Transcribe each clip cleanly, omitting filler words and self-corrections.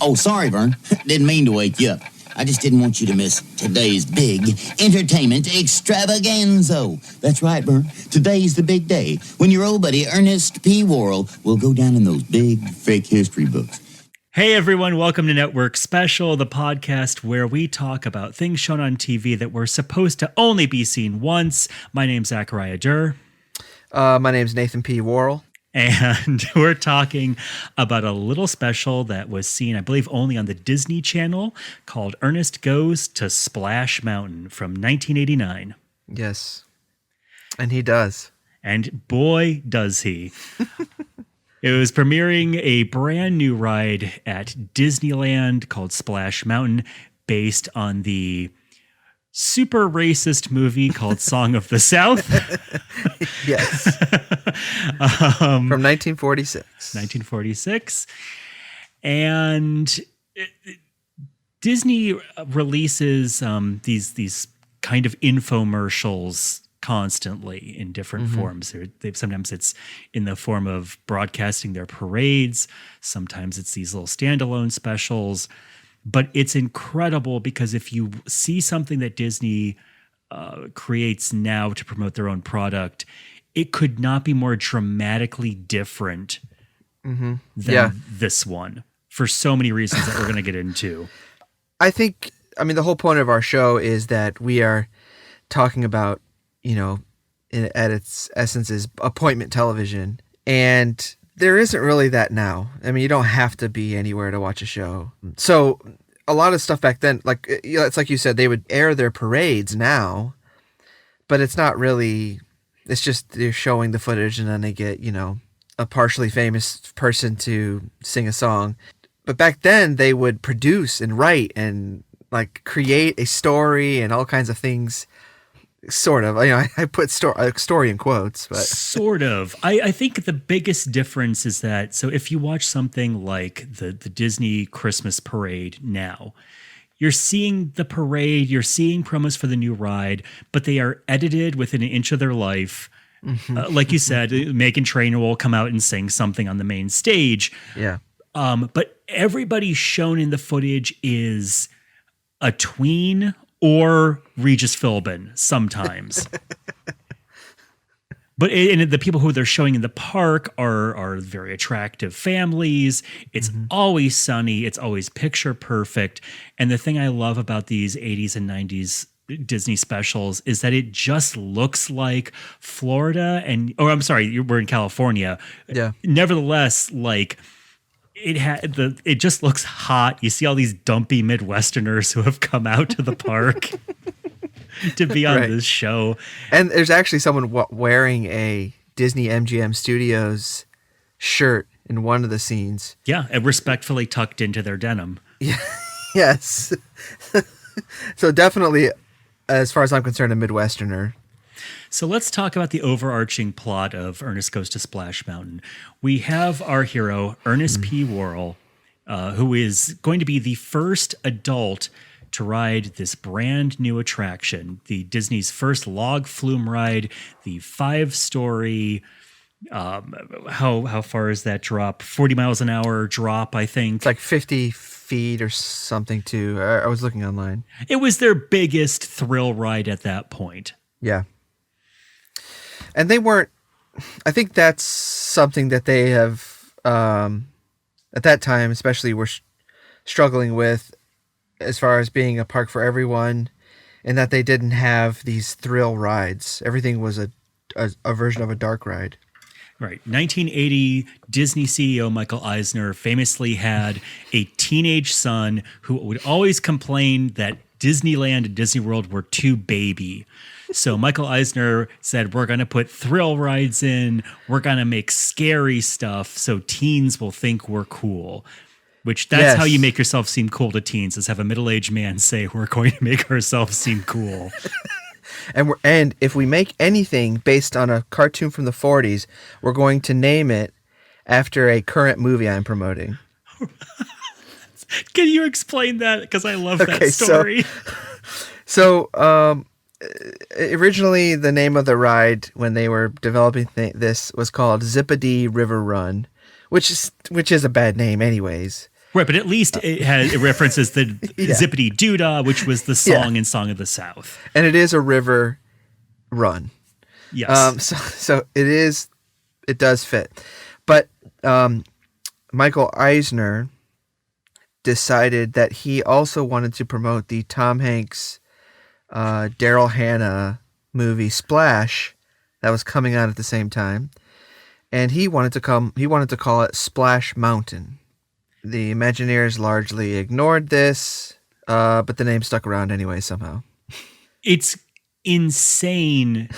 Oh, sorry, Vern. Didn't mean to wake you up. I just didn't want you to miss today's big entertainment extravaganza. That's right, Vern. Today's the big day when your old buddy Ernest P. Worrell will go down in those big fake history books. Hey everyone, welcome to Network Special, the podcast where we talk about things shown on TV that were supposed to only be seen once. My name's Zachariah and My name's Nathan P. Worrell. And we're talking about a little special that was seen, I believe, only on the Disney Channel called Ernest Goes to Splash Mountain from 1989. Yes. And he does. And boy, does he. It was premiering a brand new ride at Disneyland called Splash Mountain, based on the super racist movie called Song of the South. Yes. From 1946. 1946. And Disney releases these kind of infomercials constantly in different forms. Sometimes it's in the form of broadcasting their parades. Sometimes it's these little standalone specials. But it's incredible because if you see something that Disney creates now to promote their own product, it could not be more dramatically different than this one for so many reasons that we're going to get into. The whole point of our show is that we are talking about, at its essence is appointment television. And there isn't really that now. I mean, you don't have to be anywhere to watch a show. So a lot of stuff back then, it's like you said, they would air their parades now, but it's not really, it's just they're showing the footage and then they get, a partially famous person to sing a song. But back then they would produce and write and create a story and all kinds of things. Sort of. I put story in quotes, but sort of. I think the biggest difference is that, so if you watch something like the Disney Christmas parade now, you're seeing the parade, you're seeing promos for the new ride, but they are edited within an inch of their life. Like you said, Meghan Trainor will come out and sing something on the main stage. Yeah. But everybody shown in the footage is a tween or Regis Philbin sometimes. But the people who they're showing in the park are very attractive families. It's always sunny. It's always picture perfect. And the thing I love about these 80s and 90s Disney specials is that it just looks like Florida we're in California. Yeah. Nevertheless, it just looks hot. You see all these dumpy Midwesterners who have come out to the park to be on this show. And there's actually someone wearing a Disney MGM Studios shirt in one of the scenes. Yeah, and respectfully tucked into their denim. Yeah. Yes. So definitely, as far as I'm concerned, a Midwesterner. So let's talk about the overarching plot of Ernest Goes to Splash Mountain. We have our hero, Ernest P. Worrell, who is going to be the first adult to ride this brand new attraction, the Disney's first log flume ride, the 5-story, how far is that drop? 40 miles an hour drop, I think. It's like 50 feet or something too. I was looking online. It was their biggest thrill ride at that point. Yeah. And they weren't, I think that's something that they have, at that time especially, were struggling with as far as being a park for everyone, and that they didn't have these thrill rides. Everything was a version of a dark ride. Right. 1980, Disney CEO Michael Eisner famously had a teenage son who would always complain that Disneyland and Disney World were too baby. So Michael Eisner said, we're going to put thrill rides in. We're going to make scary stuff so teens will think we're cool. Which that's how you make yourself seem cool to teens, is have a middle-aged man say, we're going to make ourselves seem cool. And if we make anything based on a cartoon from the 40s, we're going to name it after a current movie I'm promoting. Can you explain that? Because I love that story. So originally the name of the ride when they were developing this was called Zippity River Run, which is a bad name anyways. Right, but at least it references the Zippity Doodah, which was the song in Song of the South. And it is a river run. Yes. So it does fit. But Michael Eisner decided that he also wanted to promote the Tom Hanks, Daryl Hannah movie Splash that was coming out at the same time. And he wanted to call it Splash Mountain. The Imagineers largely ignored this, but the name stuck around anyway somehow. It's insane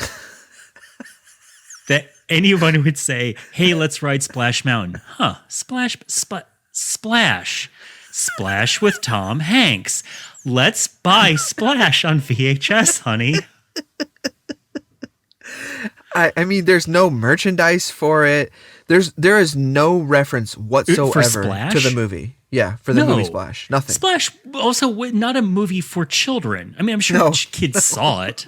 that anyone would say, "Hey, let's ride Splash Mountain." Huh? Splash with Tom Hanks. Let's buy Splash on VHS, honey. I mean, there's no merchandise for it. There is no reference whatsoever to the movie. Yeah, for the movie Splash. Nothing. Splash, also not a movie for children. I mean, I'm sure kids saw it.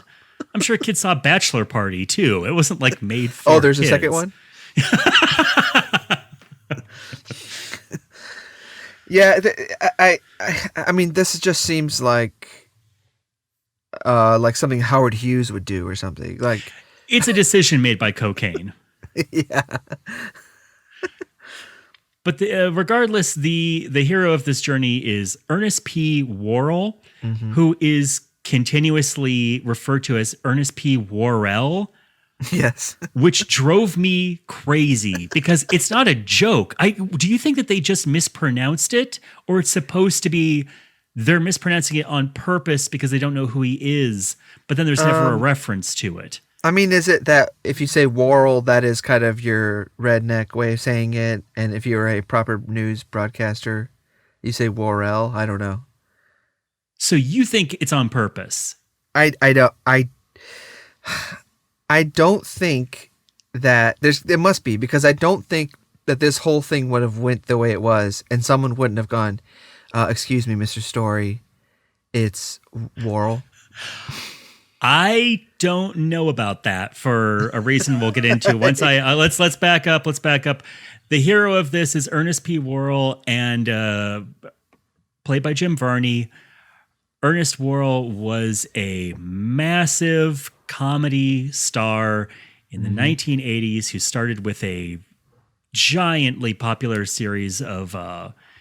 I'm sure kids saw Bachelor Party, too. It wasn't like made for there's kids. A second one? Yeah, I mean, this just seems like something Howard Hughes would do or something. Like, it's a decision made by cocaine. Yeah. But regardless, the hero of this journey is Ernest P. Worrell, who is continuously referred to as Ernest P. Worrell. Yes. Which drove me crazy because it's not a joke. Do you think that they just mispronounced it, or it's supposed to be they're mispronouncing it on purpose because they don't know who he is, but then there's never a reference to it? I mean, is it that if you say Worrell, that is kind of your redneck way of saying it, and if you're a proper news broadcaster, you say Worrell? I don't know. So you think it's on purpose? I don't think that it must be, because I don't think that this whole thing would have went the way it was, and someone wouldn't have gone, "Excuse me, Mr. Story, it's Worrell." I don't know about that for a reason we'll get into once let's back up. The hero of this is Ernest P. Worrell, and played by Jim Varney. Ernest Worrell was a massive comedy star in the 1980s who started with a giantly popular series of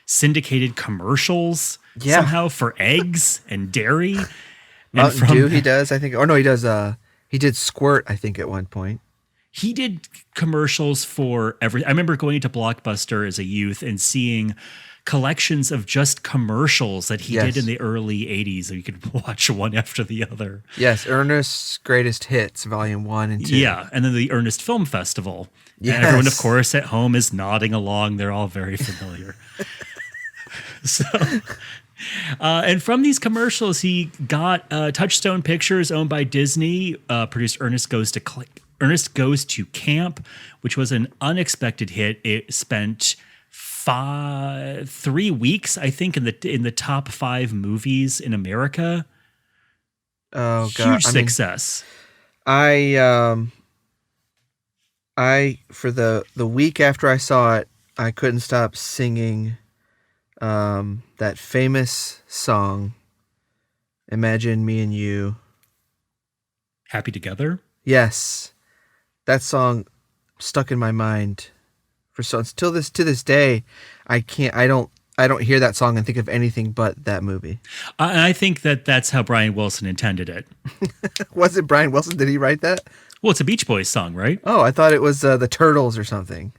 syndicated commercials somehow for eggs and dairy. Mountain Dew he does, I think. Or no, he does. He did Squirt, I think, at one point. He did commercials for everything. I remember going to Blockbuster as a youth and seeing collections of just commercials that he did in the early 80s. So you could watch one after the other. Yes, Ernest's Greatest Hits, Volume 1 and 2. Yeah, and then the Ernest Film Festival. Yes. And everyone, of course, at home is nodding along. They're all very familiar. And from these commercials, he got Touchstone Pictures, owned by Disney, produced Ernest Goes to Camp, which was an unexpected hit. It spent 3 weeks, I think, in the top 5 movies in America. Oh God! Huge success. I for the week after I saw it, I couldn't stop singing that famous song, "Imagine Me and You." Happy Together? Yes. That song stuck in my mind to this day. I don't hear that song and think of anything but that movie. I think that's how Brian Wilson intended it. Was it Brian Wilson? Did he write that? Well, it's a Beach Boys song, right? Oh, I thought it was the Turtles or something.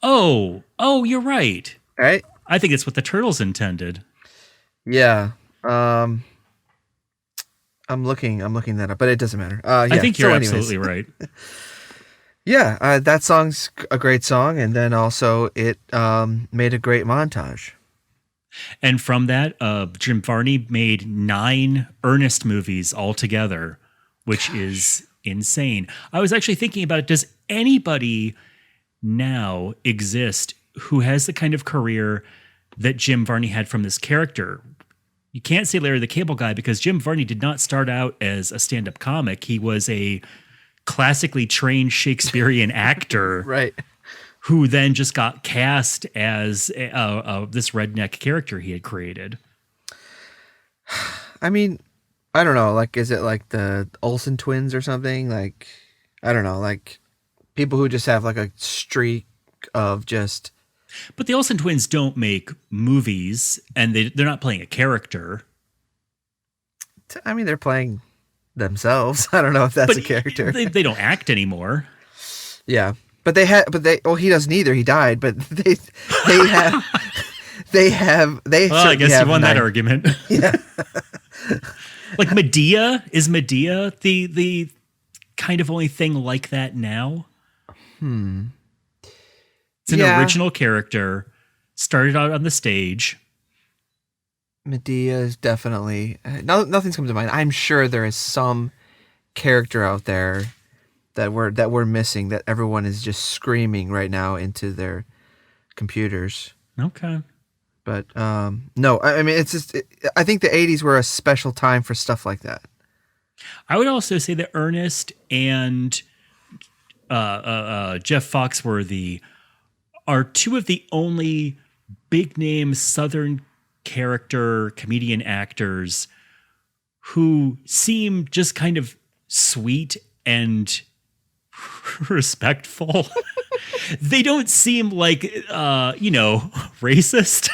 Oh, you're right. Right? I think it's what the Turtles intended. Yeah. I'm looking that up, but it doesn't matter. Yeah. I think you're absolutely right. Yeah, that song's a great song, and then also it made a great montage. And from that, Jim Varney made 9 Ernest movies altogether, which is insane. I was actually thinking about it. Does anybody now exist who has the kind of career that Jim Varney had from this character? You can't say Larry the Cable Guy, because Jim Varney did not start out as a stand-up comic. He was a classically trained Shakespearean actor. Right. who then just got cast as this redneck character he had created. I mean, I don't know. Like, is it like the Olsen twins or something? Like, I don't know. Like, people who just have like a streak of just. But the Olsen twins don't make movies, and they're not playing a character. I mean, they're playing themselves. I don't know if that's a character. They don't act anymore. Yeah, but well, he doesn't either. He died, but they have. Well, I guess you won that argument. Yeah. Like Medea, is Medea the kind of only thing like that now? It's an original character, started out on the stage. Medea is definitely nothing's come to mind. I'm sure there is some character out there that we're missing, that everyone is just screaming right now into their computers. Okay. But no, I mean, it's just, I think the 80s were a special time for stuff like that. I would also say that Ernest and Jeff Foxworthy are two of the only big name Southern character comedian actors who seem just kind of sweet and respectful. They don't seem like, racist.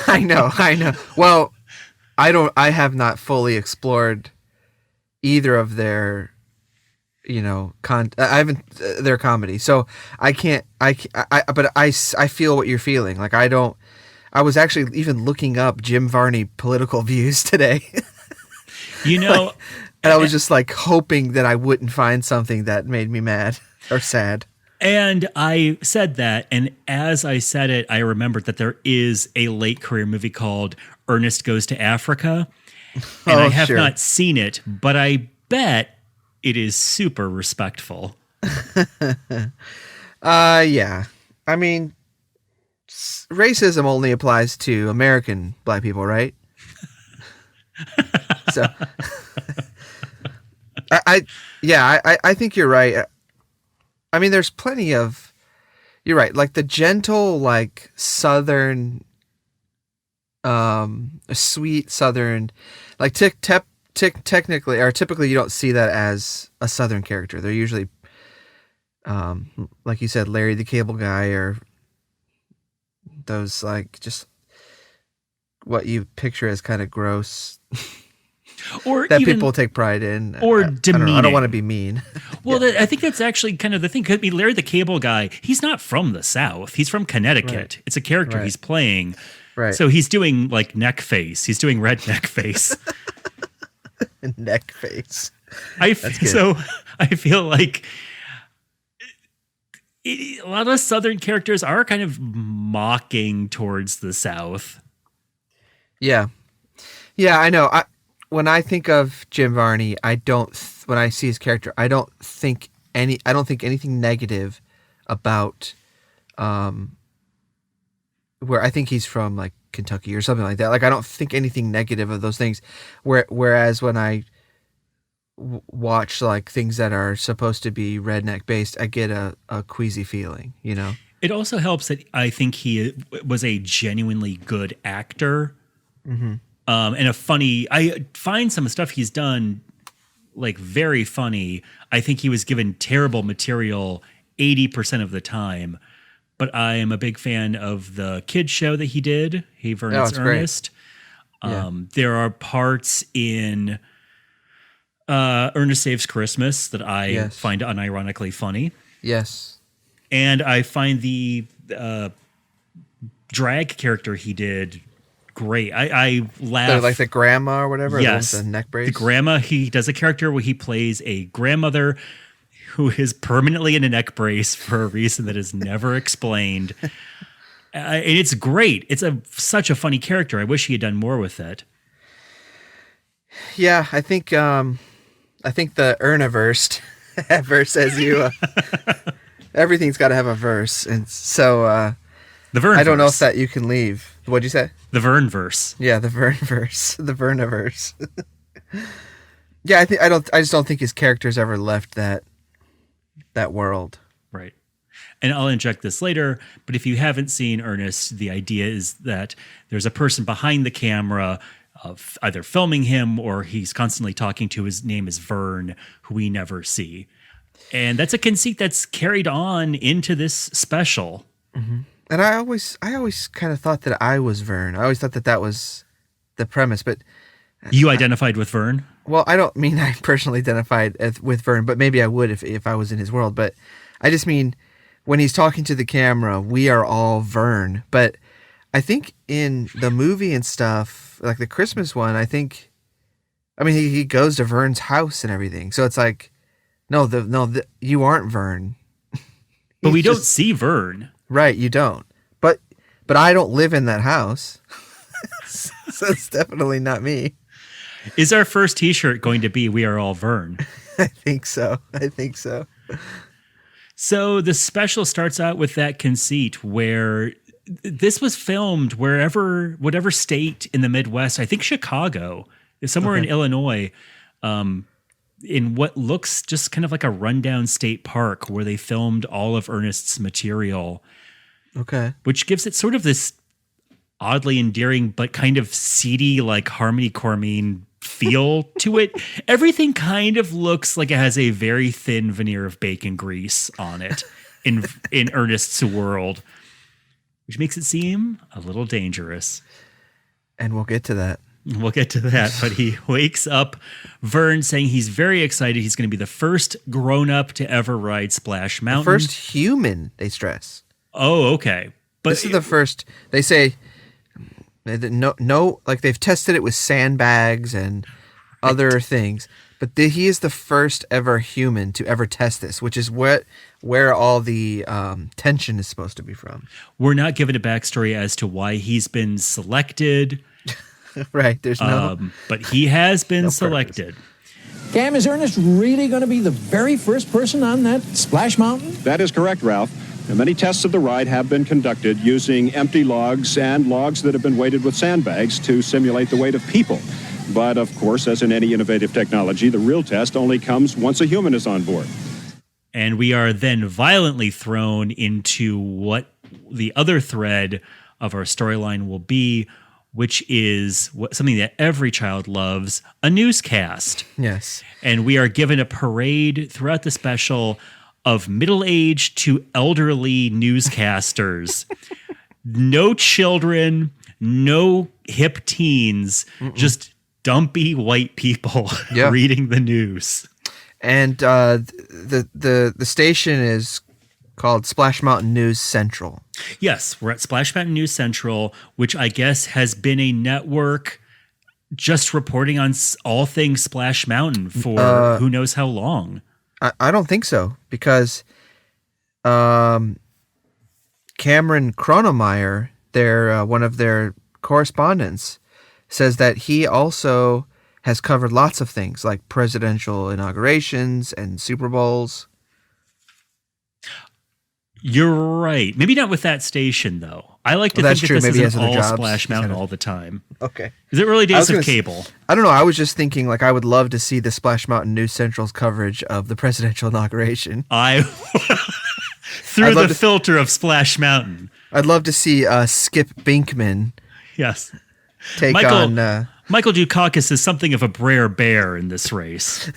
I know. Well, I have not fully explored either of their, I haven't, their comedy. So I can't, but I feel what you're feeling. Like, I was actually even looking up Jim Varney political views today. And I was just like hoping that I wouldn't find something that made me mad or sad. And I said that, and as I said it, I remembered that there is a late career movie called Ernest Goes to Africa. And I have not seen it, but I bet it is super respectful. Yeah. I mean, racism only applies to American black people, right? So I think you're right. I mean, there's plenty of, you're right, like the gentle, like Southern, sweet Southern, like technically or typically you don't see that as a Southern character. They're usually, like you said, Larry the Cable Guy, or those like just what you picture as kind of gross. Or that even, people take pride in, or demeaning. I don't want to be mean. Well, I think that's actually kind of the thing. Could be Larry the Cable Guy. He's not from the South. He's from Connecticut. Right. It's a character he's playing. Right. So he's doing like neck face. He's doing redneck face. Neck face. I feel like a lot of Southern characters are kind of mocking towards the South. Yeah. Yeah, I know. When I think of Jim Varney, when I see his character, I don't think anything negative about, where I think he's from like Kentucky or something like that. Like, I don't think anything negative of those things. Whereas when I watch like things that are supposed to be redneck based, I get a queasy feeling, It also helps that I think he was a genuinely good actor. Mm-hmm. And I find some stuff he's done like very funny. I think he was given terrible material 80% of the time, but I am a big fan of the kids show that he did. Hey, Vern, it's Ernest. There are parts in Ernest Saves Christmas that I find unironically funny. Yes. And I find the drag character he did great. I laugh. Like the grandma or whatever? Yes. The neck brace? The grandma, he does a character where he plays a grandmother who is permanently in a neck brace for a reason that is never explained. And it's great. It's such a funny character. I wish he had done more with it. Yeah, I think the Erniverse verse says everything's got to have a verse. And so the Vern I don't know verse. if that you can leave. What'd you say? The Vern verse. Yeah, the Vern verse. The Verniverse. Yeah, I just don't think his characters ever left that world. Right. And I'll inject this later, but if you haven't seen Ernest, the idea is that there's a person behind the camera of either filming him or he's constantly talking to. His name is Vern, who we never see. And that's a conceit that's carried on into this special. Mm-hmm. And I always kind of thought that I was Vern. I always thought that was the premise, but you identified with Vern? Well, I don't mean I personally identified with Vern, but maybe I would if I was in his world. But I just mean when he's talking to the camera, we are all Vern. But I think in the movie and stuff, like the Christmas one, he goes to Vern's house and everything. So it's like, no, you aren't Vern. But we don't see Vern. Right, you don't. But I don't live in that house. So it's definitely not me. Is our first t-shirt going to be "We Are All Vern"? I think so. So the special starts out with that conceit where this was filmed whatever state in the Midwest, I think Chicago, somewhere in Illinois, in what looks just kind of like a rundown state park where they filmed all of Ernest's material. Okay. Which gives it sort of this oddly endearing but kind of seedy, like Harmony Korine feel to it. Everything kind of looks like it has a very thin veneer of bacon grease on it in Ernest's world, which makes it seem a little dangerous. And we'll get to that. But he wakes up Vern saying he's very excited. He's going to be the first grown-up to ever ride Splash Mountain. The first human, they stress. Oh, okay. But this is the first, they say, no, like they've tested it with sandbags and other things, but he is the first ever human to ever test this, which is where all the tension is supposed to be from. We're not given a backstory as to why he's been selected. Right, there's no... but he has been selected. Cam, is Ernest really going to be the very first person on that Splash Mountain? That is correct, Ralph. And many tests of the ride have been conducted using empty logs and logs that have been weighted with sandbags to simulate the weight of people. But, of course, as in any innovative technology, the real test only comes once a human is on board. And we are then violently thrown into what the other thread of our storyline will be, which is something that every child loves, a newscast. Yes. And we are given a parade throughout the special of middle-aged to elderly newscasters. No children, no hip teens, just dumpy white people reading the news. And the station is called Splash Mountain News Central. Yes, we're at Splash Mountain News Central, which I guess has been a network just reporting on all things Splash Mountain for who knows how long. I don't think so, because Cameron Kronemeyer, one of their correspondents, says that he also has covered lots of things like presidential inaugurations and Super Bowls. You're right. Maybe not with that station, though. I like to think that this isn't all Splash Mountain all the time. Okay. Is it really days of cable? I don't know. I was just thinking, like, I would love to see the Splash Mountain News Central's coverage of the presidential inauguration. Through the filter of Splash Mountain. I'd love to see Skip Binkman. Yes. Take on... Michael Dukakis is something of a Brer Bear in this race.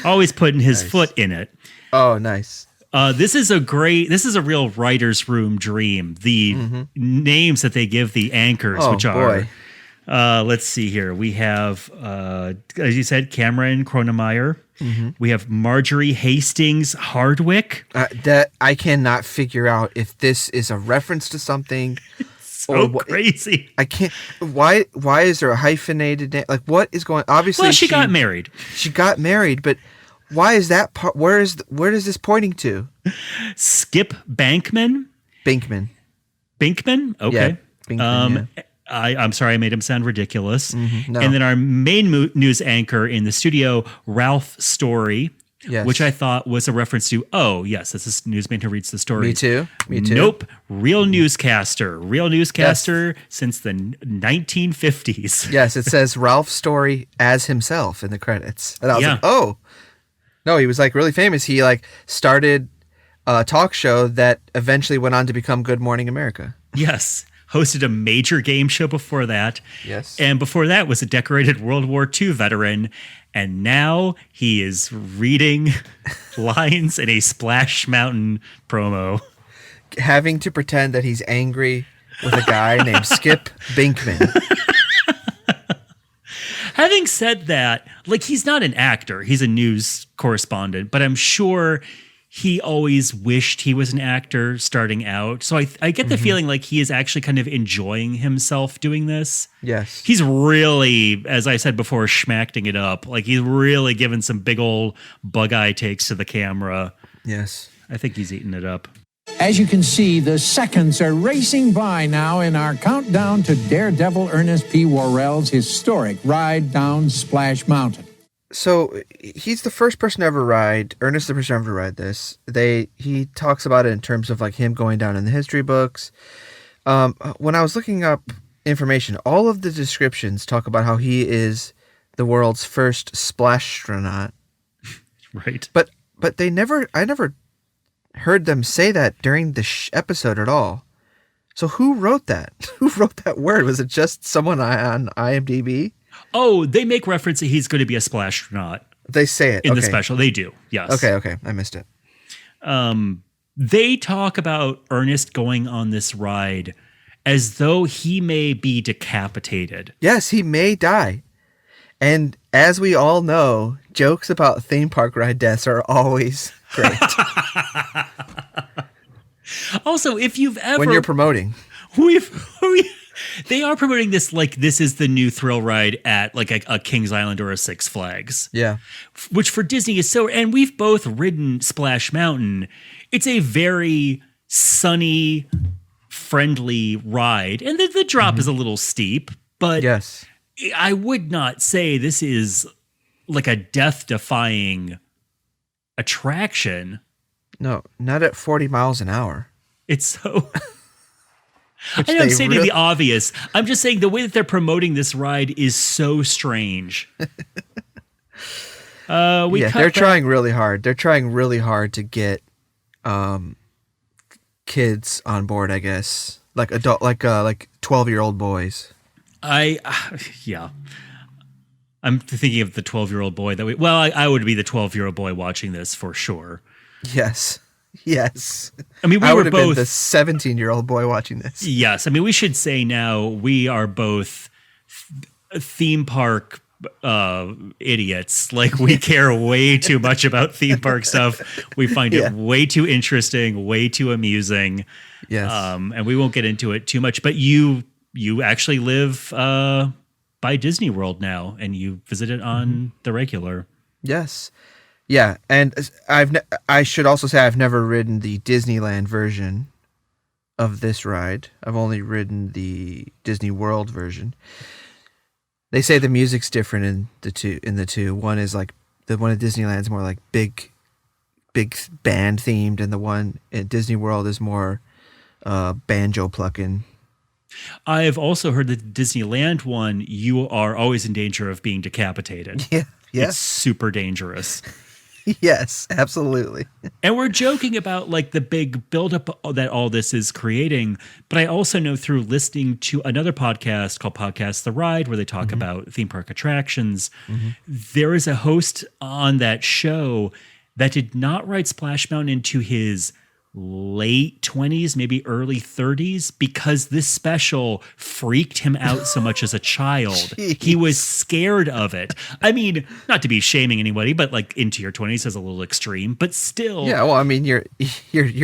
Always putting his foot in it. Oh, nice. This is a real writer's room dream. The names that they give the anchors, let's see here. We have, as you said, Cameron Kronemeyer. We have Marjorie Hastings Hardwick. That I cannot figure out if this is a reference to something. So crazy. I can't. Why is there a hyphenated name? Like, what is going? Obviously, well, she got married. She got married, but why is that part? Where is this pointing to? Skip Binkman. Okay. Yeah, Binkman, yeah. I'm sorry, I made him sound ridiculous. No. And then our main news anchor in the studio, Ralph Story, which I thought was a reference to, this is newsman who reads the story. Me too. Nope. Real newscaster since the 1950s. Yes, it says Ralph Story as himself in the credits. And I was like, oh, No, he was like really famous. He like started a talk show that eventually went on to become Good Morning America. Yes. Hosted a major game show before that. Yes. And before that was a decorated World War II veteran. And now he is reading lines in a Splash Mountain promo. Having to pretend that he's angry with a guy named Skip Binkman. Having said that, like, he's not an actor. He's a news correspondent. But I'm sure he always wished he was an actor starting out. So I get the feeling like he is actually kind of enjoying himself doing this. Yes. He's really, as I said before, schmacking it up. Like, he's really giving some big old bug eye takes to the camera. Yes. I think he's eating it up. As you can see, the seconds are racing by now in our countdown to Daredevil Ernest P. Worrell's historic ride down Splash Mountain. So he's the first person to ever ride. Ernest is the first person to ever ride this. He talks about it in terms of like him going down in the history books. When I was looking up information, all of the descriptions talk about how he is the world's first splastronaut. Right. But I never heard them say that during the episode at all. So who wrote that? Who wrote that word? Was it just someone on IMDb? Oh, they make reference that he's going to be a splastronaut. They say it in the special. They do. Yes. Okay. I missed it. They talk about Ernest going on this ride as though he may be decapitated. Yes, he may die. And as we all know, jokes about theme park ride deaths are always great. Also, if you've ever... When you're promoting. They are promoting this like this is the new thrill ride at like a Kings Island or a Six Flags. Yeah. Which for Disney is so... And we've both ridden Splash Mountain. It's a very sunny, friendly ride. And the drop is a little steep, but... Yes. I would not say this is like a death-defying attraction. No, not at 40 miles an hour. It's so... I know I'm stating the obvious. I'm just saying the way that they're promoting this ride is so strange. They're trying really hard. They're trying really hard to get kids on board, I guess. Like 12-year-old boys. Yeah. I'm thinking of the 12-year-old boy that I would be the 12-year-old boy watching this for sure. Yes. I mean, I would were have both been the 17-year-old boy watching this. Yes. I mean, we should say now we are both theme park idiots. Like, we care way too much about theme park stuff. We find it way too interesting, way too amusing. Yes. And we won't get into it too much, but you actually live by Disney World now, and you visit it on the regular. Yes. Yeah, and I should also say I've never ridden the Disneyland version of this ride. I've only ridden the Disney World version. They say the music's different in the two. One is like the one at Disneyland's more like big band themed, and the one at Disney World is more banjo plucking. I've also heard that the Disneyland one, you are always in danger of being decapitated. Yeah. It's super dangerous. Yes, absolutely. And we're joking about like the big buildup that all this is creating. But I also know through listening to another podcast called Podcast The Ride, where they talk about theme park attractions, there is a host on that show that did not ride Splash Mountain into his late 20s, maybe early 30s, because this special freaked him out so much as a child. He was scared of it. I mean, not to be shaming anybody, but like into your 20s is a little extreme, but still. Yeah, well, I mean, you're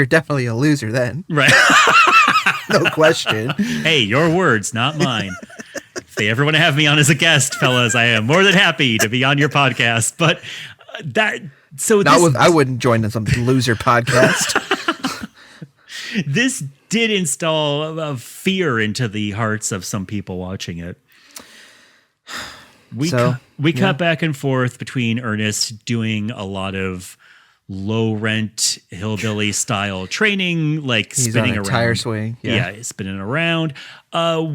definitely a loser then. Right. No question. Hey, your words, not mine. If they ever want to have me on as a guest, fellas, I am more than happy to be on your podcast. But I wouldn't join some loser podcast. This did install a fear into the hearts of some people watching it. We cut back and forth between Ernest doing a lot of low rent hillbilly style training, like he's spinning on a around. tire swing. Yeah, spinning around. By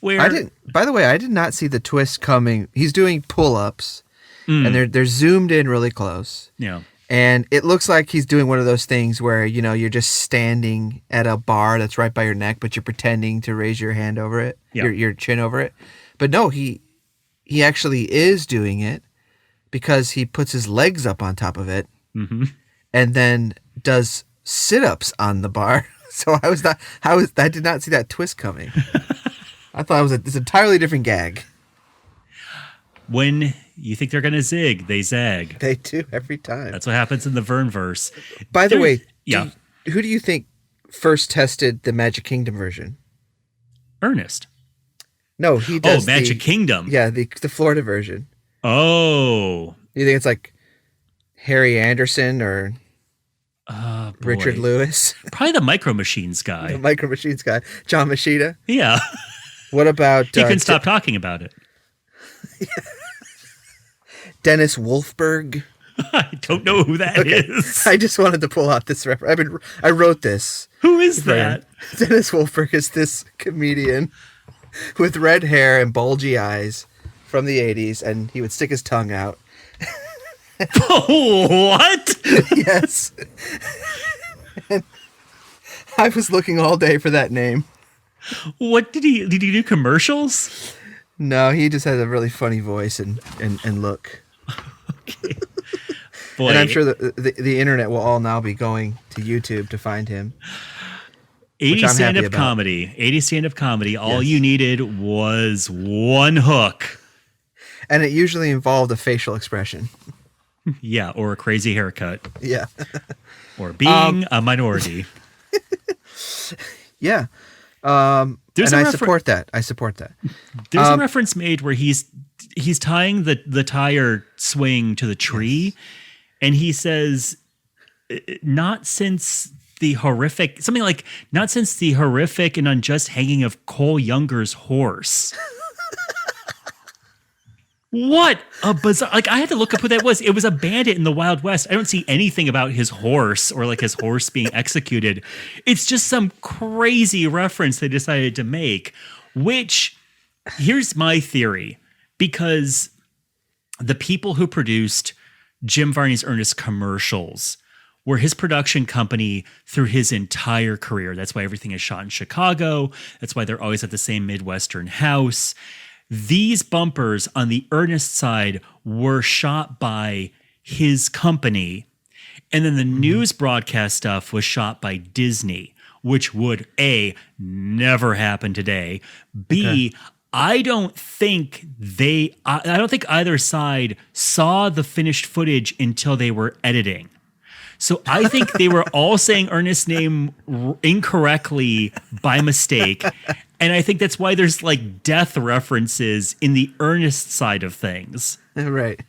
the way, I did not see the twist coming. He's doing pull-ups and they're zoomed in really close. Yeah. And it looks like he's doing one of those things where, you're just standing at a bar that's right by your neck, but you're pretending to raise your hand over it, your chin over it. But no, he actually is doing it because he puts his legs up on top of it and then does sit-ups on the bar. So I did not see that twist coming. I thought it was this entirely different gag. When you think they're going to zig, they zag. They do every time. That's what happens in the Vern verse. By the way, who do you think first tested the Magic Kingdom version? Ernest. No, he does. Oh, Magic Kingdom. Yeah, the Florida version. Oh. You think it's like Harry Anderson or Richard Lewis? Probably the Micro Machines guy. The Micro Machines guy. John Machida? Yeah. What about... He couldn't stop talking about it. Dennis Wolfberg? I don't know who that is. I just wanted to pull out this reference. I wrote this. Who is that? Dennis Wolfberg is this comedian with red hair and bulgy eyes from the 80s, and he would stick his tongue out. What? Yes. And I was looking all day for that name. What did he do commercials? No, he just has a really funny voice and look. Okay. Boy. And I'm sure that the internet will all now be going to YouTube to find him. 80s stand-up comedy. 80s stand-up comedy. All you needed was one hook. And it usually involved a facial expression. Yeah, or a crazy haircut. Yeah. Or being a minority. Yeah. And I support that. There's a reference made where he's tying the tire swing to the tree, and he says, not since the horrific and unjust hanging of Cole Younger's horse. What a bizarre... Like, I had to look up who that was. It was a bandit in the Wild West. I don't see anything about his horse or, like, his horse being executed. It's just some crazy reference they decided to make, which, here's my theory. Because the people who produced Jim Varney's Ernest commercials were his production company through his entire career. That's why everything is shot in Chicago. That's why they're always at the same Midwestern house. These bumpers on the Ernest side were shot by his company. And then the news broadcast stuff was shot by Disney, which would A, never happen today. B, I don't think either side saw the finished footage until they were editing. So I think they were all saying Ernest's name incorrectly by mistake. And I think that's why there's like death references in the Ernest side of things. Right.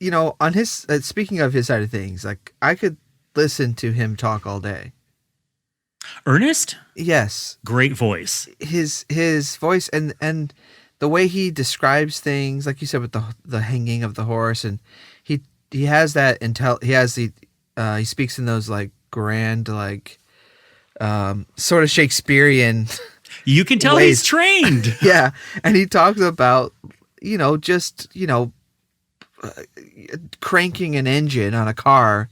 On his, speaking of his side of things, like I could listen to him talk all day. Ernest? Yes. Great voice. His voice and the way he describes things, like you said, with the hanging of the horse, and he has that he speaks in those like grand, like sort of Shakespearean. You can tell ways. He's trained. Yeah, and he talks about cranking an engine on a car,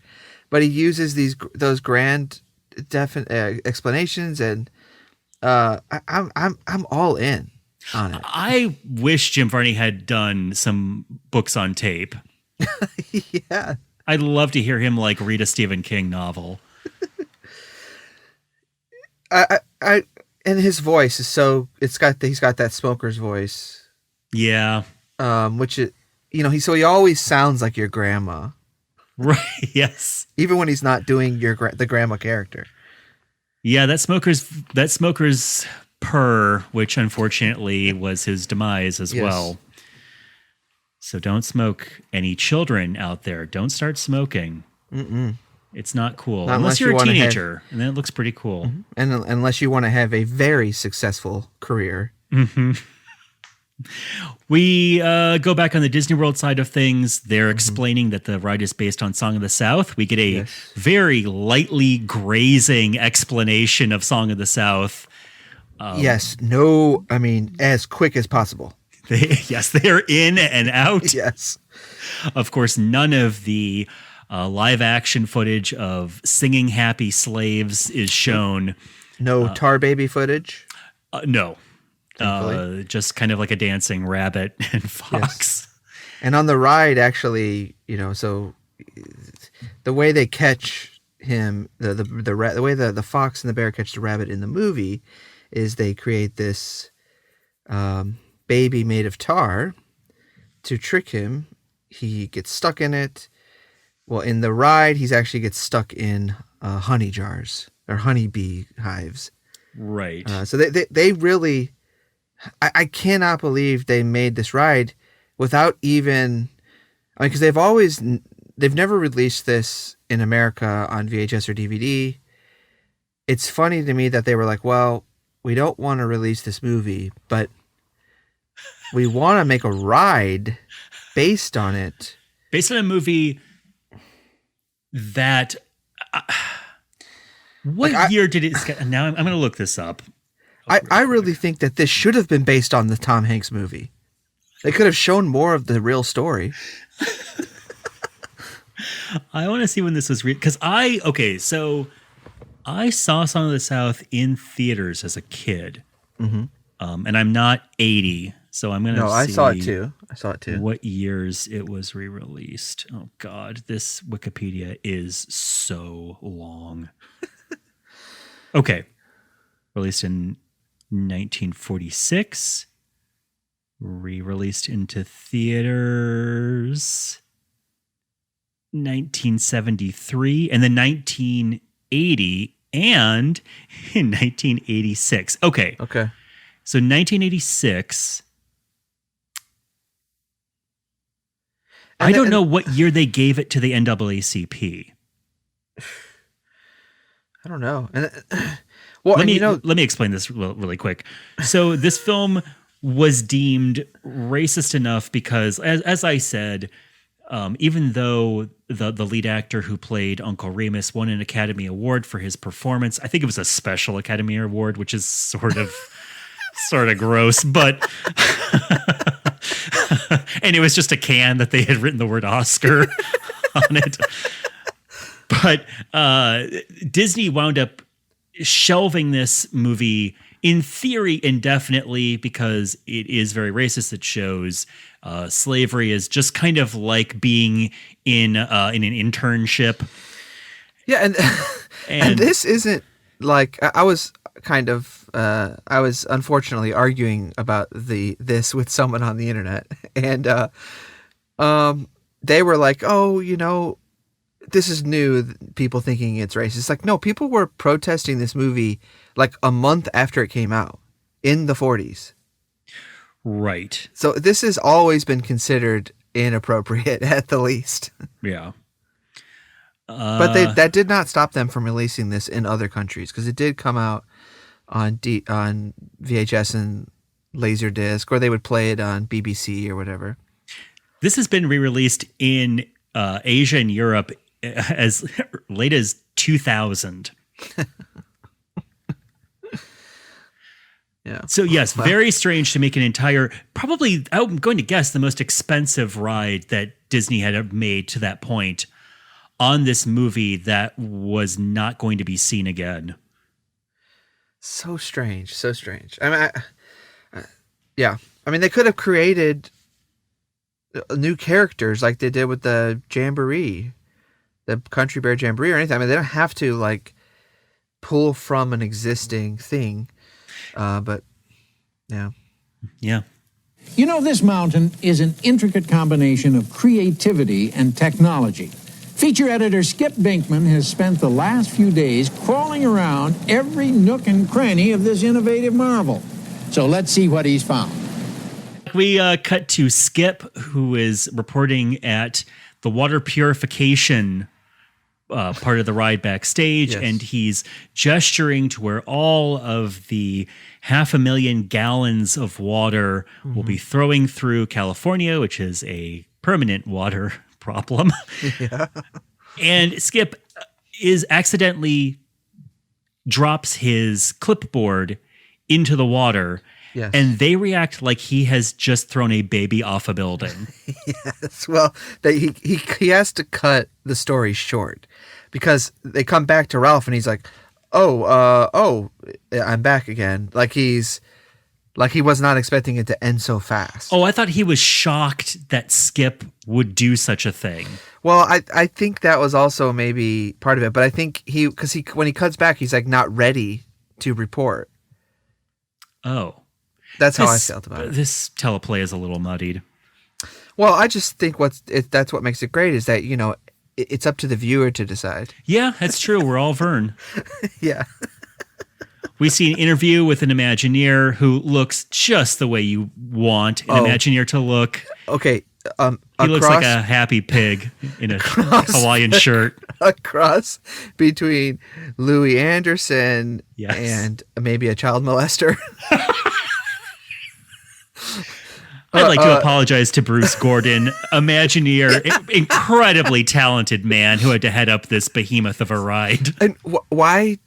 but he uses those grand definite explanations, and I'm all in on it. I wish Jim Varney had done some books on tape. Yeah, I'd love to hear him like read a Stephen King novel. And his voice is he's got that smoker's voice. Yeah. Which is, he always sounds like your grandma. Right. Yes. Even when he's not doing the grandma character. Yeah, that smoker's purr, which unfortunately was his demise as well. So don't smoke. Any children out there, don't start smoking. Mm-mm. It's not cool. Not unless you're a teenager, and then it looks pretty cool. Mm-hmm. And unless you want to have a very successful career. Mm-hmm. We go back on the Disney World side of things. They're explaining that the ride is based on Song of the South. We get a very lightly grazing explanation of Song of the South. As quick as possible. They are in and out. Yes. Of course, none of the live action footage of singing happy slaves is shown. No Tar Baby footage? No. Thankfully. Just kind of like a dancing rabbit and fox. Yes. And on the ride, actually, so the way they catch him, the way the fox and the bear catch the rabbit in the movie is they create this baby made of tar to trick him. He gets stuck in it. Well, in the ride, he actually gets stuck in honey jars or honeybee hives. Right. So they really, I cannot believe they made this ride without even, because they've never released this in America on VHS or DVD. It's funny to me that they were like, well, we don't want to release this movie, but we want to make a ride based on it. Based on a movie that... what year did it... Now I'm going to look this up. I really think that this should have been based on the Tom Hanks movie. They could have shown more of the real story. I want to see when this was because I saw Song of the South in theaters as a kid, and I'm not 80, so I'm gonna. No, I saw it too. What years it was re-released? Oh God, this Wikipedia is so long. Okay, released in 1946. Re-released into theaters 1973 and then 1980 and in 1986. Okay. So 1986. I don't know what year they gave it to the NAACP. I don't know. Let me explain this really quick. So this film was deemed racist enough because, as I said, even though the lead actor who played Uncle Remus won an Academy Award for his performance, I think it was a special Academy Award, which is sort of gross, but and it was just a can that they had written the word Oscar on it. But Disney wound up shelving this movie in theory indefinitely because it is very racist. It shows slavery is just kind of like being in an internship. Yeah, and this isn't like I was unfortunately arguing about this with someone on the internet, and they were like, oh, this is new, people thinking it's racist. Like, no, people were protesting this movie like a month after it came out in the 40s. Right. So this has always been considered inappropriate at the least. Yeah. But that did not stop them from releasing this in other countries because it did come out on VHS and Laserdisc, or they would play it on BBC or whatever. This has been re-released in Asia and Europe as late as 2000. Yeah. So yes, very strange to make an entire, probably I'm going to guess the most expensive ride that Disney had made to that point on this movie that was not going to be seen again. So strange. I mean, they could have created new characters like they did with the Jamboree, the Country Bear Jamboree or anything. I mean, they don't have to like pull from an existing thing. But yeah. Yeah. This mountain is an intricate combination of creativity and technology. Feature editor Skip Binkman has spent the last few days crawling around every nook and cranny of this innovative marvel. So let's see what he's found. We cut to Skip, who is reporting at the water purification part of the ride backstage, yes. And he's gesturing to where all of the 500,000 gallons of water will be throwing through California, which is a permanent water problem. Yeah. And Skip is accidentally drops his clipboard into the water, Yes. And they react like he has just thrown a baby off a building. Yes. Well, he has to cut the story short because they come back to Ralph and he's like, oh, I'm back again. Like he was not expecting it to end so fast. Oh, I thought he was shocked that Skip would do such a thing. Well, I think that was also maybe part of it, but I think when he cuts back, he's like not ready to report. Oh. That's how I felt about it. This teleplay is a little muddied. Well, I just think that's what makes it great is that, it's up to the viewer to decide. Yeah, that's true. We're all Vern. Yeah. We see an interview with an Imagineer who looks just the way you want an Imagineer to look. Okay. He looks like a happy pig in a Hawaiian shirt. A cross between Louis Anderson and maybe a child molester. I'd like to apologize to Bruce Gordon, Imagineer, incredibly talented man who had to head up this behemoth of a ride. And why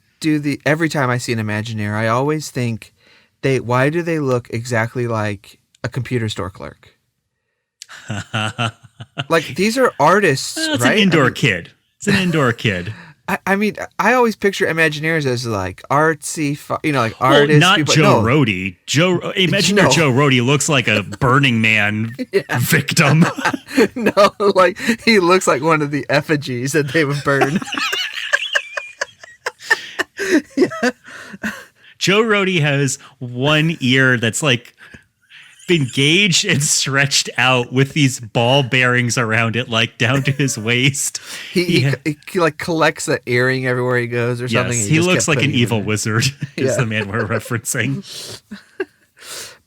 every time I see an Imagineer, I always think why do they look exactly like a computer store clerk? Like these are artists, well, it's right? an indoor kid. It's an indoor kid. I mean, I always picture Imagineers as like artsy, like artists. Not people, Joe Rohde. Imagineer Joe Rohde looks like a Burning Man victim. No, like he looks like one of the effigies that they would burn. Yeah. Joe Rohde has one ear that's like been gauged and stretched out with these ball bearings around it, like down to his waist. He like collects that earring everywhere he goes or something. Yes, he looks like an evil wizard is the man we're referencing.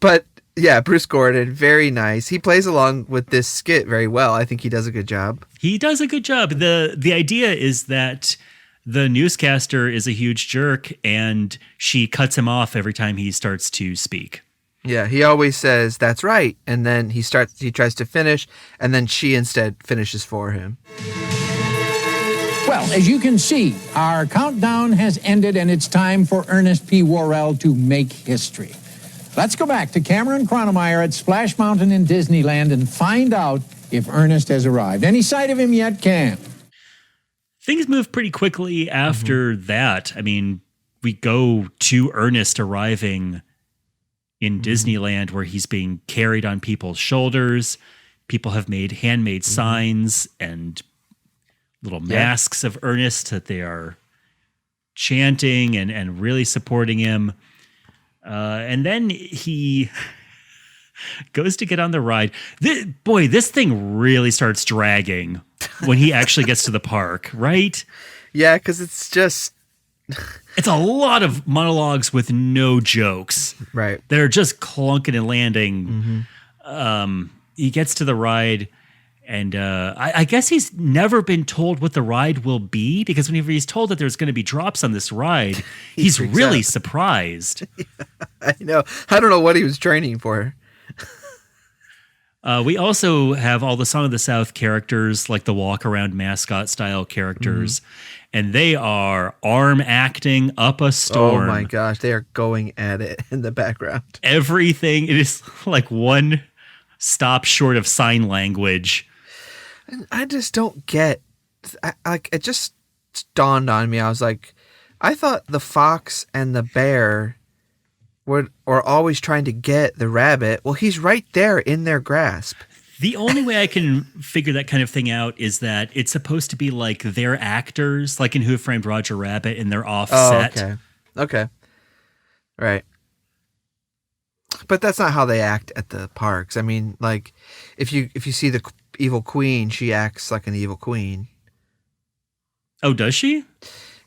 But yeah, Bruce Gordon, very nice. He plays along with this skit very well. I think he does a good job. He does a good job. The idea is that the newscaster is a huge jerk and she cuts him off every time he starts to speak. Yeah, he always says, that's right. And then he tries to finish, and then she instead finishes for him. Well, as you can see, our countdown has ended, and it's time for Ernest P. Worrell to make history. Let's go back to Cameron Chronemeyer at Splash Mountain in Disneyland and find out if Ernest has arrived. Any sight of him yet, Cam? Things move pretty quickly after that. I mean, we go to Ernest arriving in Disneyland where he's being carried on people's shoulders. People have made handmade signs and little masks of Ernest that they are chanting and really supporting him. And then he goes to get on the ride. This thing really starts dragging when he actually gets to the park, right? Yeah, because it's just... It's a lot of monologues with no jokes. Right. They're just clunking and landing. He gets to the ride, and I guess he's never been told what the ride will be, because whenever he's told that there's going to be drops on this ride, he's really surprised. Yeah, I know. I don't know what he was training for. We also have all the Song of the South characters, like the walk-around mascot-style characters, and they are arm acting up a storm. Oh my gosh, they are going at it in the background. Everything, it is like one stop short of sign language. And I just don't get, it just dawned on me. I was like, I thought the fox and the bear were always trying to get the rabbit. Well, he's right there in their grasp. The only way I can figure that kind of thing out is that it's supposed to be like they're actors, like in Who Framed Roger Rabbit, and they're offset. Oh, okay. Right. But that's not how they act at the parks. I mean, like, if you see the evil queen, she acts like an evil queen. Oh, does she?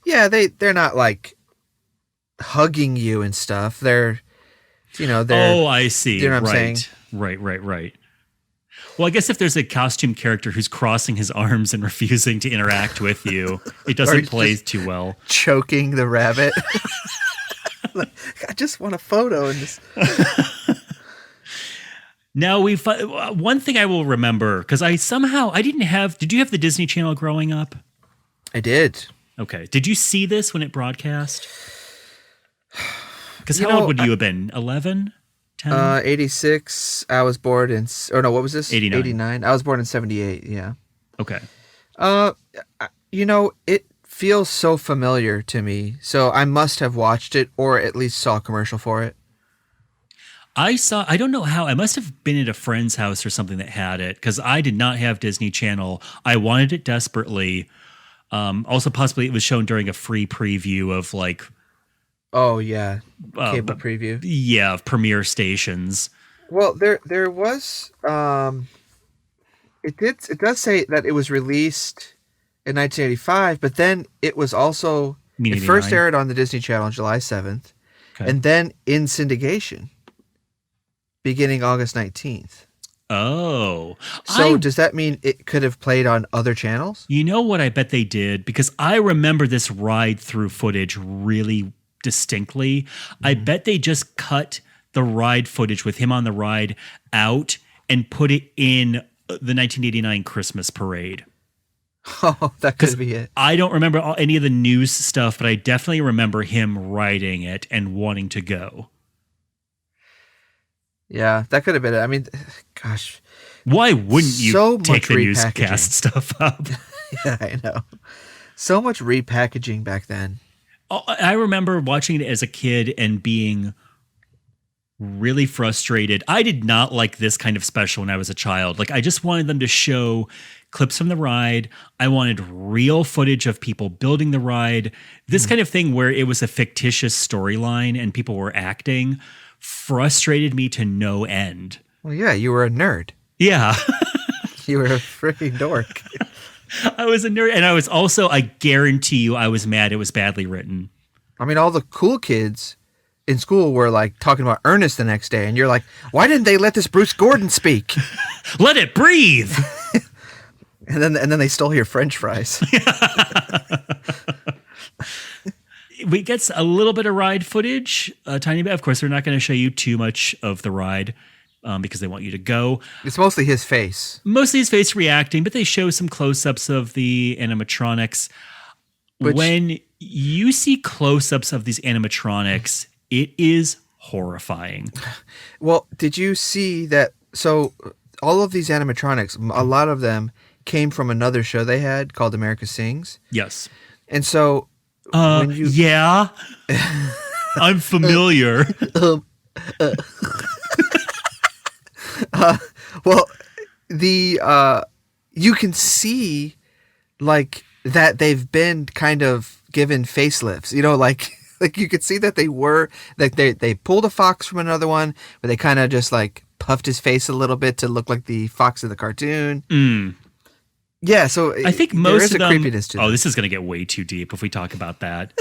Yeah, they're not like hugging you and stuff. They're. Oh, I see. You know what I'm saying? Right. Well, I guess if there's a costume character who's crossing his arms and refusing to interact with you, it doesn't play too well. Choking the rabbit. I just want a photo in this. Now, one thing I will remember, because did you have the Disney Channel growing up? I did. Okay. Did you see this when it broadcast? Because how old would you have been? 11? 10? 86. I was born in, or no, what was this? 89. 89. I was born in 78. Yeah. Okay. It feels so familiar to me. So I must have watched it or at least saw a commercial for it. I don't know how, I must have been at a friend's house or something that had it, because I did not have Disney Channel. I wanted it desperately. Also, possibly it was shown during a free preview of like, oh yeah, cable preview. Yeah, of premiere stations. Well, there was it does say that it was released in 1985, but then it was also it first aired on the Disney Channel on July 7th, and then in syndication beginning August 19th. Oh. So does that mean it could have played on other channels? You know what I bet they did? Because I remember this ride through footage really distinctly. I bet they just cut the ride footage with him on the ride out and put it in the 1989 Christmas parade. Oh, that could be it. I don't remember any of the news stuff, but I definitely remember him riding it and wanting to go. Yeah, that could have been it. I mean, gosh. Why wouldn't you so take the repackaging. newscast stuff up? Yeah, I know. So much repackaging back then. I remember watching it as a kid and being really frustrated. I did not like this kind of special when I was a child. Like, I just wanted them to show clips from the ride. I wanted real footage of people building the ride. This kind of thing where it was a fictitious storyline and people were acting frustrated me to no end. Well, yeah, you were a nerd. Yeah. You were a freaking dork. I was a nerd. And I was also, I guarantee you, I was mad it was badly written. I mean, all the cool kids in school were like talking about Ernest the next day. And you're like, why didn't they let this Bruce Gordon speak? Let it breathe. and then they stole your French fries. We get a little bit of ride footage, a tiny bit. Of course, they're not going to show you too much of the ride because they want you to go. It's mostly his face. Mostly his face reacting, but they show some close-ups of the animatronics. When you see close-ups of these animatronics, it is horrifying. Well, did you see that? So all of these animatronics, a lot of them came from another show they had called America Sings. Yes. And so... yeah, I'm familiar. Well, you can see like that they've been kind of given facelifts, like you could see that they were like they pulled a fox from another one, but they kind of just like puffed his face a little bit to look like the fox of the cartoon. Yeah, so I think most of them. Creepiness to them. This is going to get way too deep if we talk about that.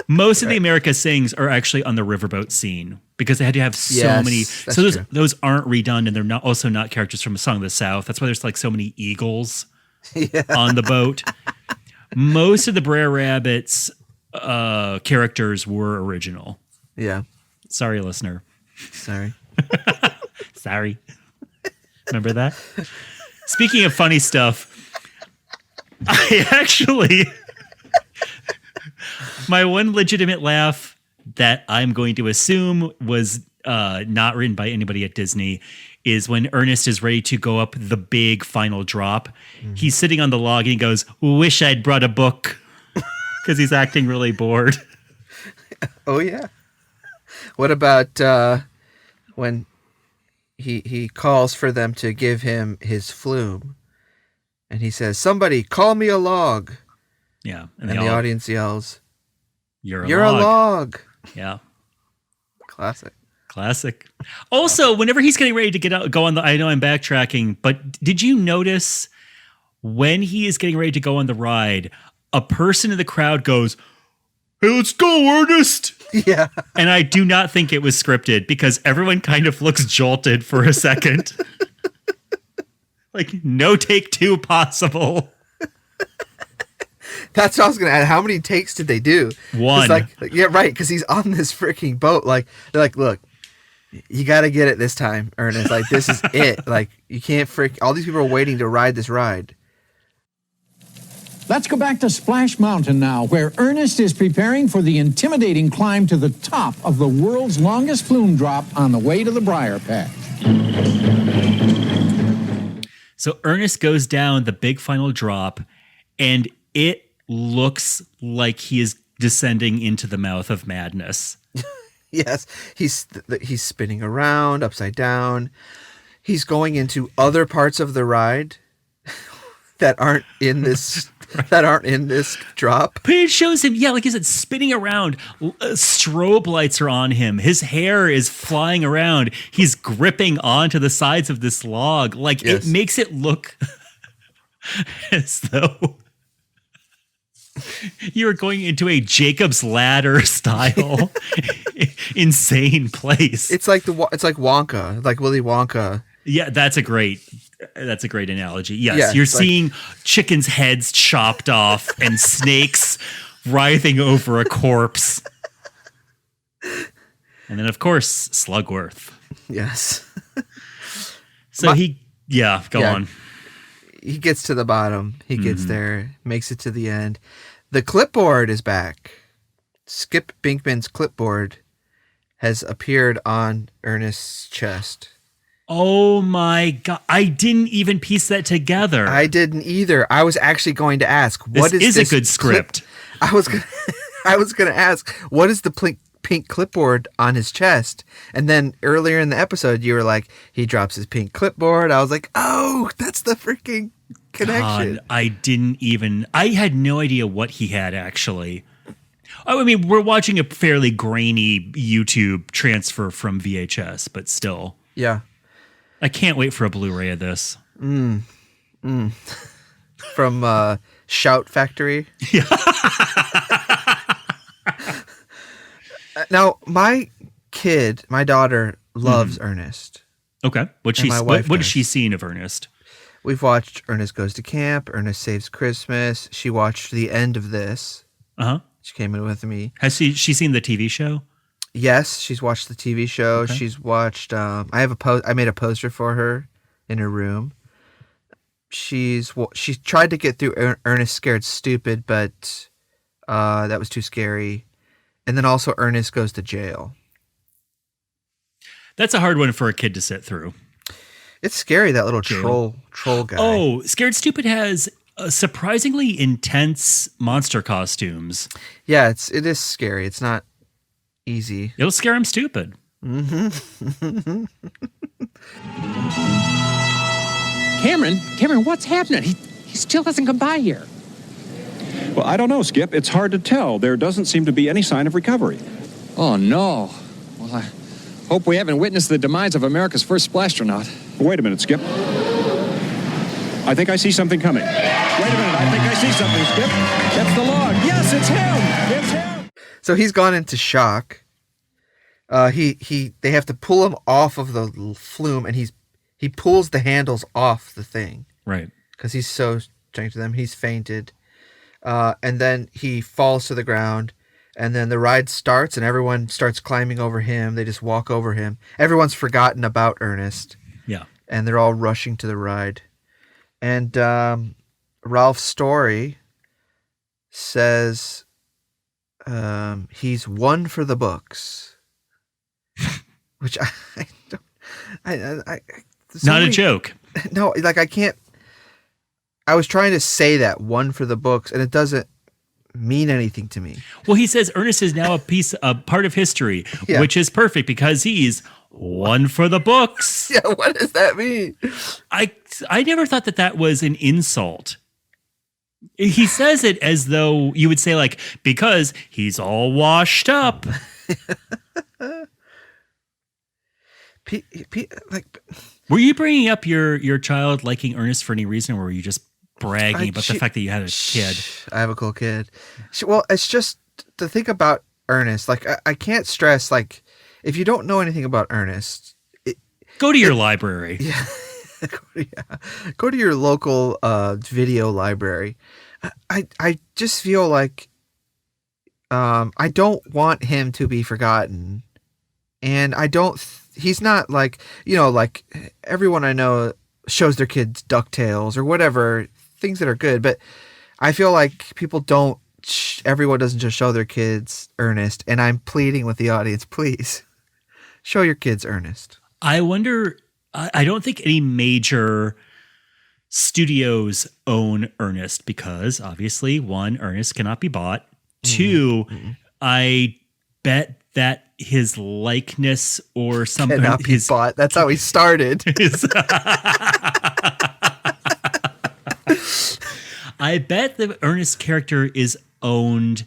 Most of the America Sings are actually on the riverboat scene because they had to have so many. So those aren't redone, and they're not characters from A Song of the South. That's why there's like so many eagles on the boat. Most of the Brer Rabbit's characters were original. Yeah. Sorry, listener. Sorry. Sorry. Remember that? Speaking of funny stuff. I actually, my one legitimate laugh that I'm going to assume was not written by anybody at Disney is when Ernest is ready to go up the big final drop. He's sitting on the log and he goes, "Wish I'd brought a book," because he's acting really bored. Oh, yeah. What about when he calls for them to give him his flume? And he says, "Somebody call me a log." Yeah. And the audience yells, You're a log. Yeah. Classic. Also, whenever he's getting ready to go on I know I'm backtracking, but did you notice when he is getting ready to go on the ride, a person in the crowd goes, "Hey, let's go, Ernest." Yeah. And I do not think it was scripted because everyone kind of looks jolted for a second. Like, no take two possible. That's what I was going to add. How many takes did they do? One. Yeah, right. Because he's on this freaking boat. Like, they're like, "Look, you got to get it this time, Ernest. Like, this is it. Like, you can't all these people are waiting to ride this ride." Let's go back to Splash Mountain now, where Ernest is preparing for the intimidating climb to the top of the world's longest flume drop on the way to the Briar Patch. So Ernest goes down the big final drop, and it looks like he is descending into the mouth of madness. Yes, he's spinning around upside down. He's going into other parts of the ride that aren't in this drop. But it shows him, like you said, spinning around. Strobe lights are on him. His hair is flying around. He's gripping onto the sides of this log. Like, yes. It makes it look as though you're going into a Jacob's Ladder style insane place. It's like Wonka, like Willy Wonka. Yeah, that's a great analogy. Yes, Yeah, you're seeing chickens' heads chopped off and snakes writhing over a corpse. And then, of course, Slugworth. Yes. So go on. He gets to the bottom. He gets there, makes it to the end. The clipboard is back. Skip Binkman's clipboard has appeared on Ernest's chest. Oh my God. I didn't even piece that together. I didn't either. I was actually going to ask, what this is a good script. I was going to ask, what is the pink clipboard on his chest? And then earlier in the episode, you were like, he drops his pink clipboard. I was like, oh, that's the freaking connection. God, I had no idea what he had actually. I mean, we're watching a fairly grainy YouTube transfer from VHS, but still. Yeah. I can't wait for a Blu-ray of this. From Shout Factory. Yeah. Now, my daughter loves Ernest. Okay. What has she seen of Ernest? We've watched Ernest Goes to Camp, Ernest Saves Christmas. She watched the end of this. Uh-huh. She came in with me. Has she seen the TV show? Yes, she's watched the TV show. Okay. She's watched. I made a poster for her in her room. She tried to get through Ernest Scared Stupid, but that was too scary. And then also Ernest Goes to Jail. That's a hard one for a kid to sit through. It's scary, that little troll guy. Oh, Scared Stupid has surprisingly intense monster costumes. Yeah, it is scary. It's not easy. It'll scare him stupid. Cameron, what's happening? He still hasn't come by here. Well, I don't know, Skip. It's hard to tell. There doesn't seem to be any sign of recovery. Oh, no. Well, I hope we haven't witnessed the demise of America's first splastronaut. Wait a minute, Skip. I think I see something coming. Wait a minute. I think I see something, Skip. That's the log. Yes, it's him. It's him. So he's gone into shock. They have to pull him off of the flume, and he pulls the handles off the thing. Right. Because he's so strong to them. He's fainted. And then he falls to the ground, and then the ride starts, and everyone starts climbing over him. They just walk over him. Everyone's forgotten about Ernest. Yeah. And they're all rushing to the ride. And Ralph's story says he's one for the books. Which I don't... Not a joke. No, like I can't... I was trying to say that, one for the books, and it doesn't mean anything to me. Well, he says Ernest is now a part of history, Yeah. which is perfect because he's one for the books. Yeah, what does that mean? I never thought that was an insult. He says it as though you would say, like, because he's all washed up. Were you bringing up your child liking Ernest for any reason, or were you just bragging about the fact that you had a kid? I have a cool kid. Well, it's just to think about Ernest. Like, I can't stress, like, if you don't know anything about Ernest, go to your library. Yeah. Go to your local video library. I just feel like I don't want him to be forgotten. And he's not like, like everyone I know shows their kids DuckTales or whatever, things that are good. But I feel like everyone doesn't just show their kids Ernest, and I'm pleading with the audience, please show your kids Ernest. I wonder, I don't think any major studios own Ernest because obviously, one, Ernest cannot be bought. Two, I bet that his likeness or something cannot be bought. That's how he started. I bet the Ernest character is owned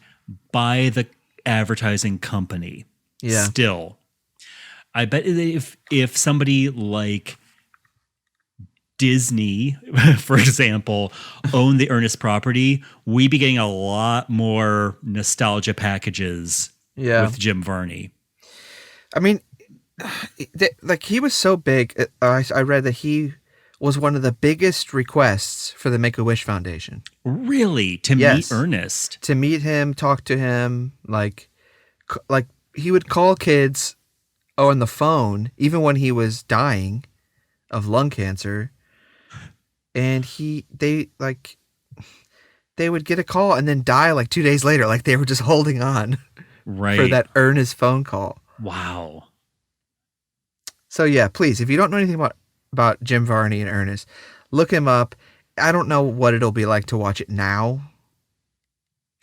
by the advertising company. Yeah. Still, I bet if somebody like Disney, for example, owned the Ernest property, we'd be getting a lot more nostalgia packages with Jim Varney. I mean, like he was so big. I read that he was one of the biggest requests for the Make-A-Wish Foundation. Really? To meet Ernest? To meet him, talk to him, like he would call kids on the phone, even when he was dying of lung cancer. And they would get a call and then die like 2 days later, like they were just holding on for that Ernest phone call. Wow. So yeah, please, if you don't know anything about Jim Varney and Ernest, look him up. I don't know what it'll be like to watch it now,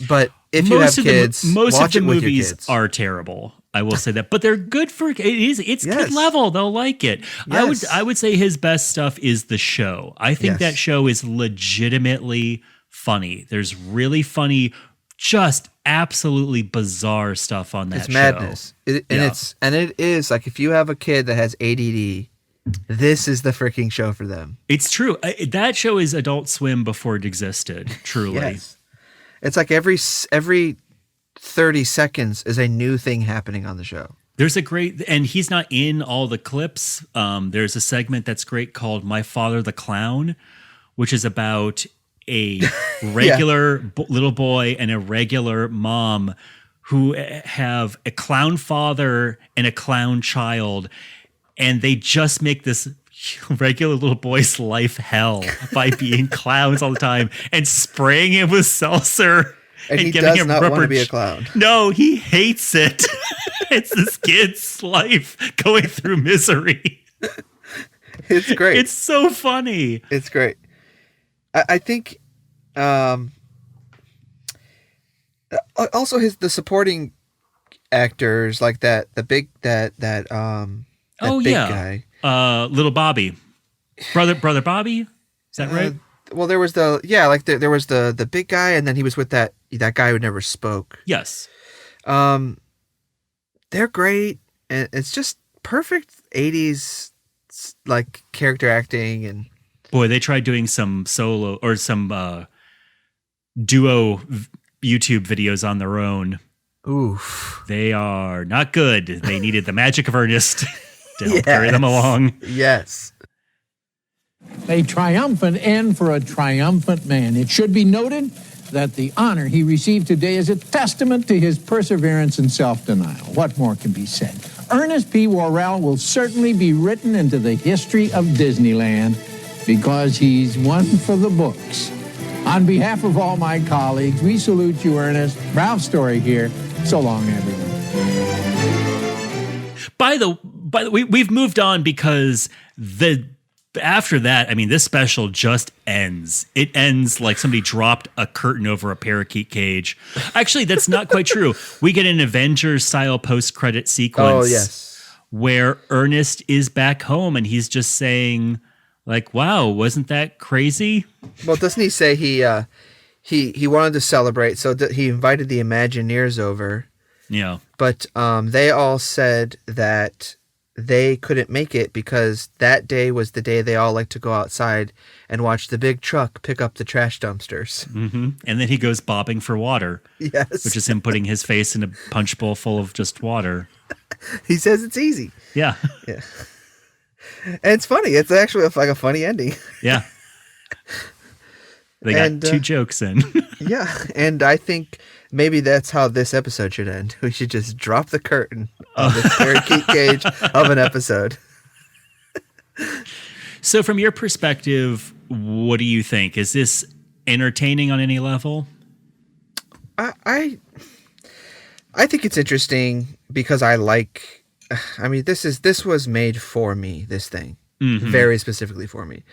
but if you have kids, most watch of the it with your movies kids. are terrible. I will say that, but they're good for it's good level. They'll like it. Yes. I would say his best stuff is The Show. I think that show is legitimately funny. There's really funny, just absolutely bizarre stuff on that show. It's madness. It is like if you have a kid that has ADD, this is the freaking show for them. It's true. That show is Adult Swim before it existed. Truly. Yes. It's like every 30 seconds is a new thing happening on the show. There's and he's not in all the clips. There's a segment that's great called My Father the Clown, which is about a regular little boy and a regular mom who have a clown father and a clown child. And they just make this regular little boy's life hell by being clowns all the time and spraying him with seltzer. And he does not want to be a clown. No, he hates it. It's this kid's life going through misery. It's great. It's so funny. It's great. I think also the supporting actors like the big guy. Little Bobby. Brother Bobby? Is that right? Well, there was there was the big guy, and then he was with that guy who never spoke. Yes. They're great, and it's just perfect 80s like character acting. And boy, they tried doing some solo or some duo YouTube videos on their own. Oof. They are not good. They needed the magic of Ernest to help carry them along. Yes. A triumphant end for a triumphant man. It should be noted that the honor he received today is a testament to his perseverance and self-denial. What more can be said? Ernest P. Worrell will certainly be written into the history of Disneyland because he's one for the books. On behalf of all my colleagues, we salute you, Ernest. Ralph Story here. So long, everyone. By the way, we've moved on because after that, I mean, this special just ends. It ends like somebody dropped a curtain over a parakeet cage. Actually, that's not quite true. We get an Avengers-style post-credit sequence. Oh, yes. Where Ernest is back home and he's just saying, like, wow, wasn't that crazy? Well, doesn't he say he wanted to celebrate, so he invited the Imagineers over. Yeah. But they all said that they couldn't make it because that day was the day they all like to go outside and watch the big truck pick up the trash dumpsters. Mm-hmm. And then he goes bobbing for water. Yes. Which is him putting his face in a punch bowl full of just water. He says it's easy. Yeah. Yeah. And it's funny. It's actually like a funny ending. Yeah. They got two jokes in. Yeah. And I think maybe that's how this episode should end. We should just drop the curtain on this parakeet cage of an episode. So from your perspective, what do you think? Is this entertaining on any level? I think it's interesting because I mean, this was made for me, this thing. Very specifically for me.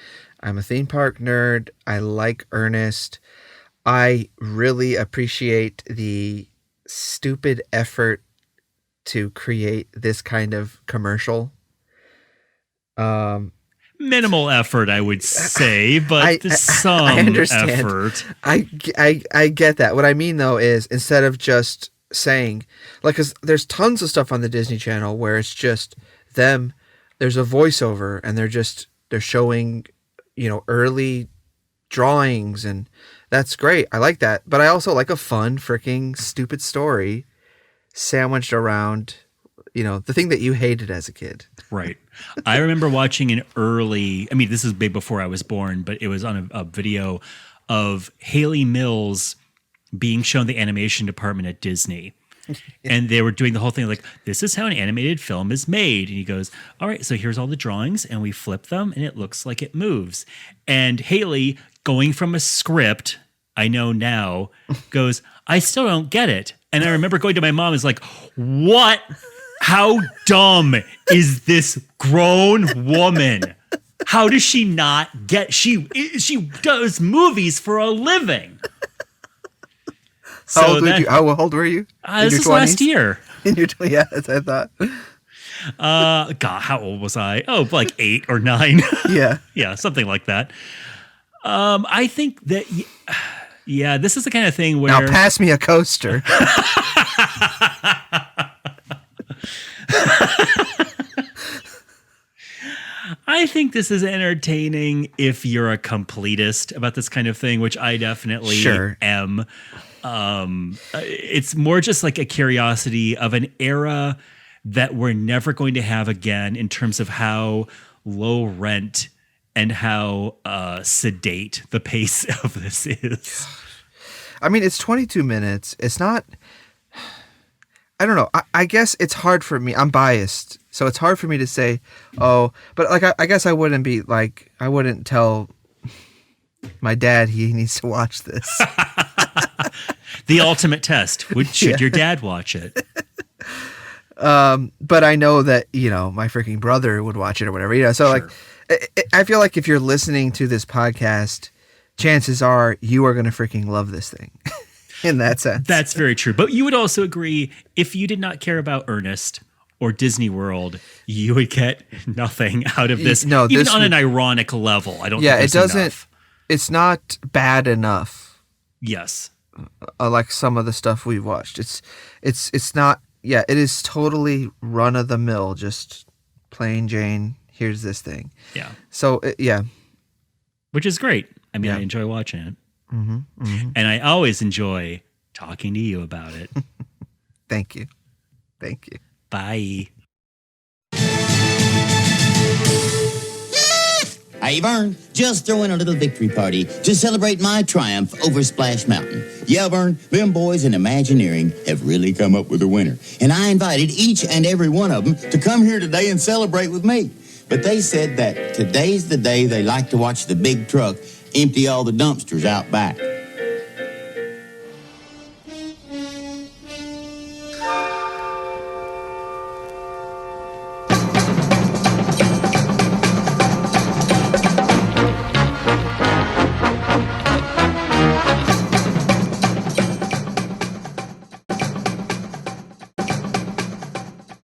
I'm a theme park nerd. I like Ernest. I really appreciate the stupid effort to create this kind of commercial. Minimal effort, I would say, but some I understand. effort. I get that. What I mean, though, is instead of just saying, like, 'cause there's tons of stuff on the Disney Channel where it's just them, there's a voiceover, and they're showing, early drawings, and that's great. I like that. But I also like a fun, freaking stupid story sandwiched around, the thing that you hated as a kid. Right. I remember watching this is big before I was born, but it was on a video of Haley Mills being shown the animation department at Disney. And they were doing the whole thing like, this is how an animated film is made. And he goes, all right, so here's all the drawings, and we flip them, and it looks like it moves. And Haley, going from a script, I know now, goes, I still don't get it. And I remember going to my mom, is like, what? How dumb is this grown woman? How does she not get? She does movies for a living. How old were you? This was last year. In your 20s, yes, I thought. God, how old was I? Oh, like 8 or 9. Yeah. Yeah, something like that. I think that, this is the kind of thing where... Now pass me a coaster. I think this is entertaining if you're a completist about this kind of thing, which I definitely am. It's more just like a curiosity of an era that we're never going to have again in terms of how low rent and how sedate the pace of this is. I mean, it's 22 minutes. It's not... I don't know. I guess it's hard for me. I'm biased, so it's hard for me to say, but like I guess I wouldn't tell my dad he needs to watch this. The ultimate test. Should your dad watch it? But I know that, my freaking brother would watch it or whatever, so sure. Like, I feel like if you're listening to this podcast, chances are you are going to freaking love this thing. In that sense. That's very true. But you would also agree, if you did not care about Ernest or Disney World, you would get nothing out of this. No, even on an ironic level. I don't think it doesn't. Enough. It's not bad enough. Yes. Like some of the stuff we've watched. It's not. Yeah, it is totally run of the mill. Just plain Jane. Here's this thing. Yeah. So yeah. Which is great. I mean, I enjoy watching it. Mm-hmm, mm-hmm. And I always enjoy talking to you about it. Thank you. Bye. Hey, Vern, just throwing a little victory party to celebrate my triumph over Splash Mountain. Yeah, Vern, them boys in Imagineering have really come up with a winner. And I invited each and every one of them to come here today and celebrate with me. But they said that today's the day they like to watch the big truck empty all the dumpsters out back.